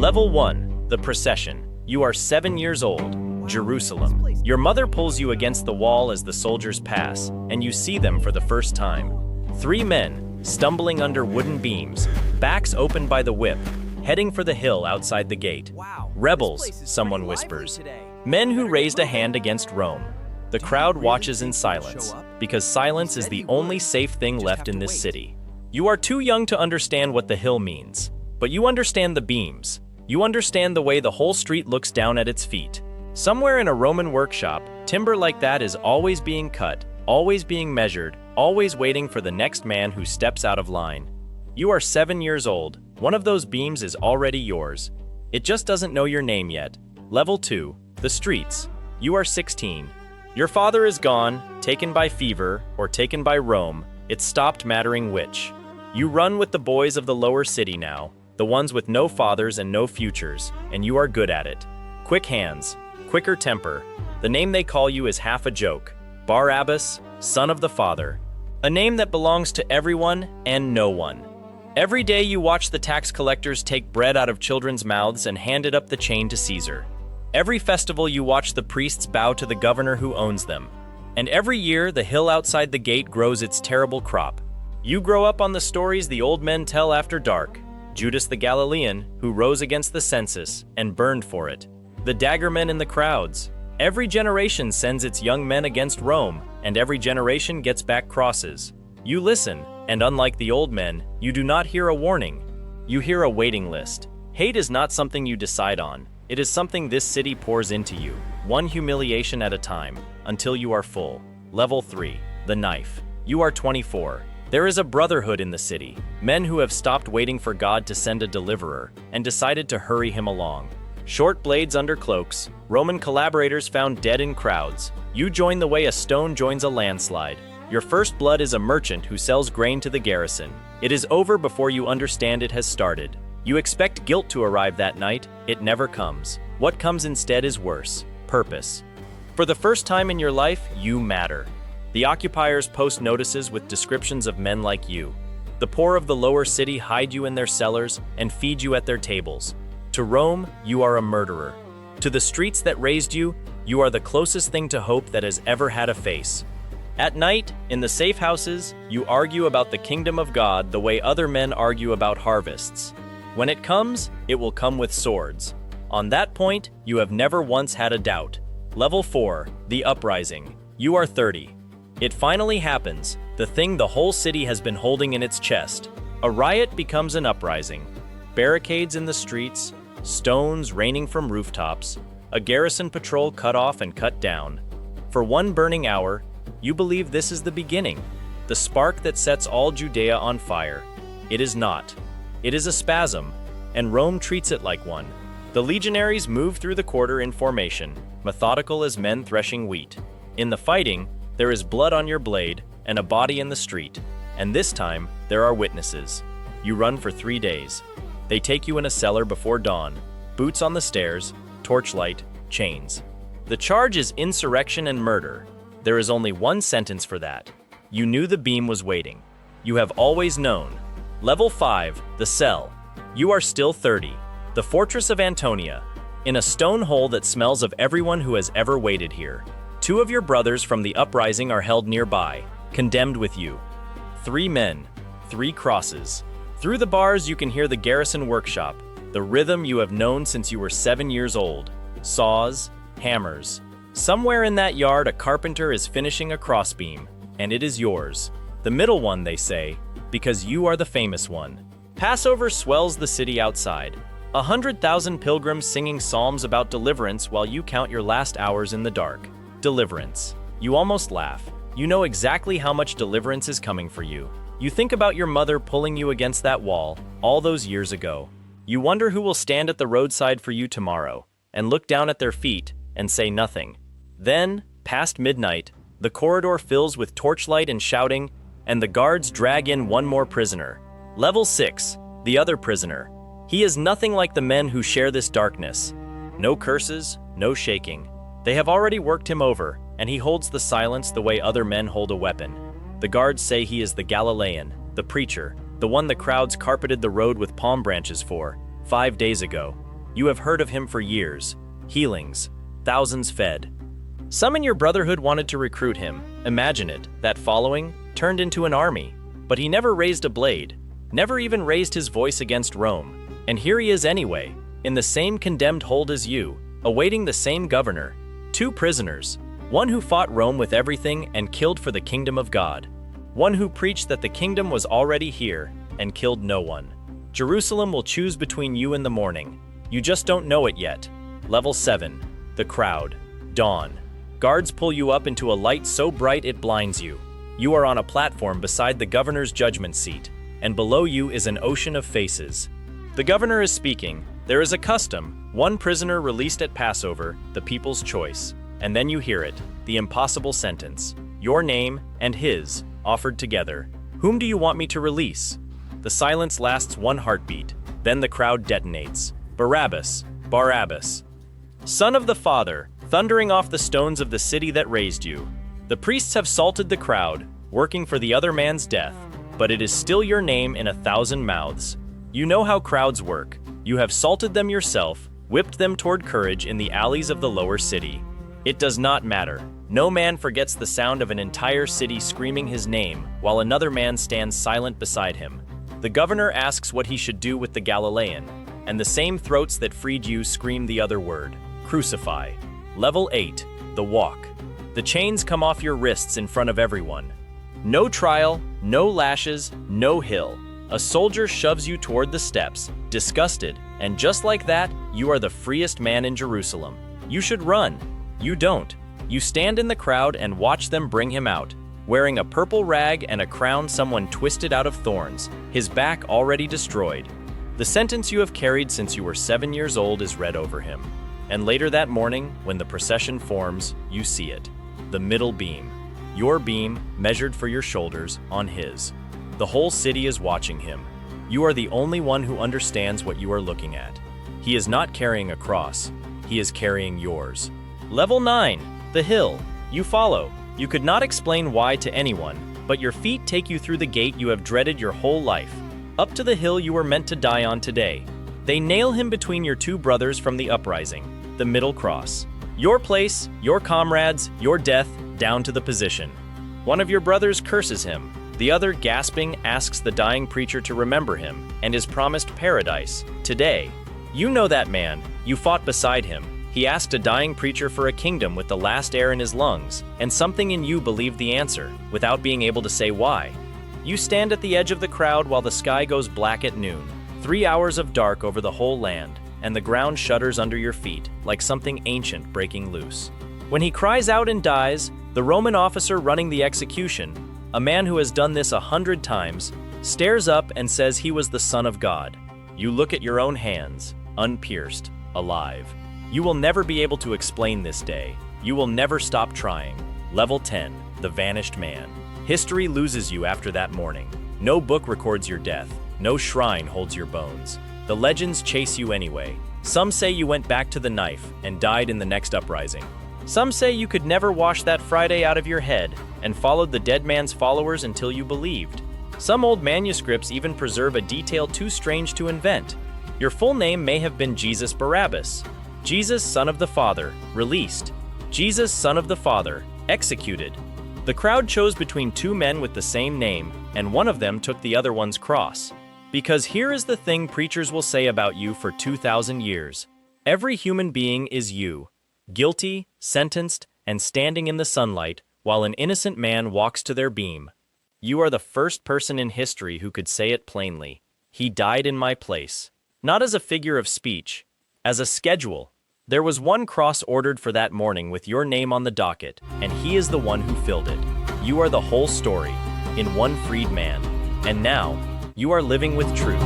Level 1, the procession. You are 7 years old, Jerusalem. Your mother pulls you against the wall as the soldiers pass, and you see them for the first time. 3 men, stumbling under wooden beams, backs opened by the whip, heading for the hill outside the gate. Rebels, someone whispers. Men who raised a hand against Rome. The crowd watches in silence, because silence is the only safe thing left in this city. You are too young to understand what the hill means, but you understand the beams. You understand the way the whole street looks down at its feet. Somewhere in a Roman workshop, timber like that is always being cut, always being measured, always waiting for the next man who steps out of line. You are 7 years old. One of those beams is already yours. It just doesn't know your name yet. Level 2, the streets. You are 16. Your father is gone, taken by fever, or taken by Rome. It stopped mattering which. You run with the boys of the lower city now, the ones with no fathers and no futures, and you are good at it. Quick hands, quicker temper. The name they call you is half a joke. Barabbas, son of the father. A name that belongs to everyone and no one. Every day you watch the tax collectors take bread out of children's mouths and hand it up the chain to Caesar. Every festival you watch the priests bow to the governor who owns them. And every year the hill outside the gate grows its terrible crop. You grow up on the stories the old men tell after dark. Judas the Galilean, who rose against the census and burned for it. The daggermen in the crowds. Every generation sends its young men against Rome, and every generation gets back crosses. You listen, and unlike the old men, you do not hear a warning. You hear a waiting list. Hate is not something you decide on. It is something this city pours into you, one humiliation at a time, until you are full. Level 3, the knife. You are 24. There is a brotherhood in the city, men who have stopped waiting for God to send a deliverer and decided to hurry him along. Short blades under cloaks, Roman collaborators found dead in crowds. You join the way a stone joins a landslide. Your first blood is a merchant who sells grain to the garrison. It is over before you understand it has started. You expect guilt to arrive that night. It never comes. What comes instead is worse. Purpose. For the first time in your life, you matter. The occupiers post notices with descriptions of men like you. The poor of the lower city hide you in their cellars and feed you at their tables. To Rome, you are a murderer. To the streets that raised you, you are the closest thing to hope that has ever had a face. At night, in the safe houses, you argue about the kingdom of God the way other men argue about harvests. When it comes, it will come with swords. On that point, you have never once had a doubt. Level 4, the uprising. You are 30. It finally happens, the thing the whole city has been holding in its chest. A riot becomes an uprising. Barricades in the streets, stones raining from rooftops, a garrison patrol cut off and cut down. For one burning hour, you believe this is the beginning, the spark that sets all Judea on fire. It is not. It is a spasm, and Rome treats it like one. The legionaries move through the quarter in formation, methodical as men threshing wheat. In the fighting, there is blood on your blade and a body in the street, and this time, there are witnesses. You run for 3 days. They take you in a cellar before dawn, boots on the stairs, torchlight, chains. The charge is insurrection and murder. There is only one sentence for that. You knew the beam was waiting. You have always known. Level 5, the cell. You are still 30. The fortress of Antonia. In a stone hole that smells of everyone who has ever waited here. 2 of your brothers from the uprising are held nearby, condemned with you. 3 men, 3 crosses. Through the bars you can hear the garrison workshop, the rhythm you have known since you were 7 years old. Saws, hammers. Somewhere in that yard a carpenter is finishing a crossbeam, and it is yours. The middle one, they say, because you are the famous one. Passover swells the city outside. 100,000 pilgrims singing psalms about deliverance while you count your last hours in the dark. Deliverance. You almost laugh. You know exactly how much deliverance is coming for you. You think about your mother pulling you against that wall all those years ago. You wonder who will stand at the roadside for you tomorrow and look down at their feet and say nothing. Then, past midnight, the corridor fills with torchlight and shouting, and the guards drag in one more prisoner. Level 6, the other prisoner. He is nothing like the men who share this darkness. No curses, no shaking. They have already worked him over, and he holds the silence the way other men hold a weapon. The guards say he is the Galilean, the preacher, the one the crowds carpeted the road with palm branches for, 5 days ago. You have heard of him for years. Healings, thousands fed. Some in your brotherhood wanted to recruit him. Imagine it, that following turned into an army. But he never raised a blade, never even raised his voice against Rome. And here he is anyway, in the same condemned hold as you, awaiting the same governor. 2 prisoners, one who fought Rome with everything and killed for the kingdom of God. One who preached that the kingdom was already here and killed no one. Jerusalem will choose between you and the morning. You just don't know it yet. Level 7, the crowd. Dawn. Guards pull you up into a light so bright it blinds you. You are on a platform beside the governor's judgment seat, and below you is an ocean of faces. The governor is speaking. There is a custom, one prisoner released at Passover, the people's choice. And then you hear it, the impossible sentence. Your name and his, offered together. Whom do you want me to release? The silence lasts 1 heartbeat. Then the crowd detonates. Barabbas, Barabbas. Son of the Father, thundering off the stones of the city that raised you. The priests have salted the crowd, working for the other man's death, but it is still your name in 1,000 mouths. You know how crowds work. You have salted them yourself, whipped them toward courage in the alleys of the lower city. It does not matter. No man forgets the sound of an entire city screaming his name while another man stands silent beside him. The governor asks what he should do with the Galilean, and the same throats that freed you scream the other word, crucify. Level 8, the walk. The chains come off your wrists in front of everyone. No trial, no lashes, no hill. A soldier shoves you toward the steps, disgusted, and just like that, you are the freest man in Jerusalem. You should run. You don't. You stand in the crowd and watch them bring him out, wearing a purple rag and a crown someone twisted out of thorns, his back already destroyed. The sentence you have carried since you were 7 years old is read over him. And later that morning, when the procession forms, you see it. The middle beam. Your beam, measured for your shoulders, on his. The whole city is watching him. You are the only one who understands what you are looking at. He is not carrying a cross. He is carrying yours. Level 9, the hill. You follow. You could not explain why to anyone, but your feet take you through the gate you have dreaded your whole life, up to the hill you were meant to die on today. They nail him between your 2 brothers from the uprising, the middle cross. Your place, your comrades, your death, down to the position. One of your brothers curses him. The other, gasping, asks the dying preacher to remember him and is promised paradise, today. You know that man. You fought beside him. He asked a dying preacher for a kingdom with the last air in his lungs, and something in you believed the answer, without being able to say why. You stand at the edge of the crowd while the sky goes black at noon. 3 hours of dark over the whole land, and the ground shudders under your feet, like something ancient breaking loose. When he cries out and dies, the Roman officer running the execution, a man who has done this 100 times, stares up and says he was the Son of God. You look at your own hands, unpierced, alive. You will never be able to explain this day. You will never stop trying. Level 10, the vanished man. History loses you after that morning. No book records your death. No shrine holds your bones. The legends chase you anyway. Some say you went back to the knife and died in the next uprising. Some say you could never wash that Friday out of your head and followed the dead man's followers until you believed. Some old manuscripts even preserve a detail too strange to invent. Your full name may have been Jesus Barabbas. Jesus, Son of the Father, released. Jesus, Son of the Father, executed. The crowd chose between 2 men with the same name, and one of them took the other one's cross. Because here is the thing preachers will say about you for 2,000 years. Every human being is you, guilty, sentenced, and standing in the sunlight, while an innocent man walks to their beam. You are the first person in history who could say it plainly. He died in my place. Not as a figure of speech, as a schedule. There was one cross ordered for that morning with your name on the docket, and he is the one who filled it. You are the whole story, in one freed man. And now, you are living with truth.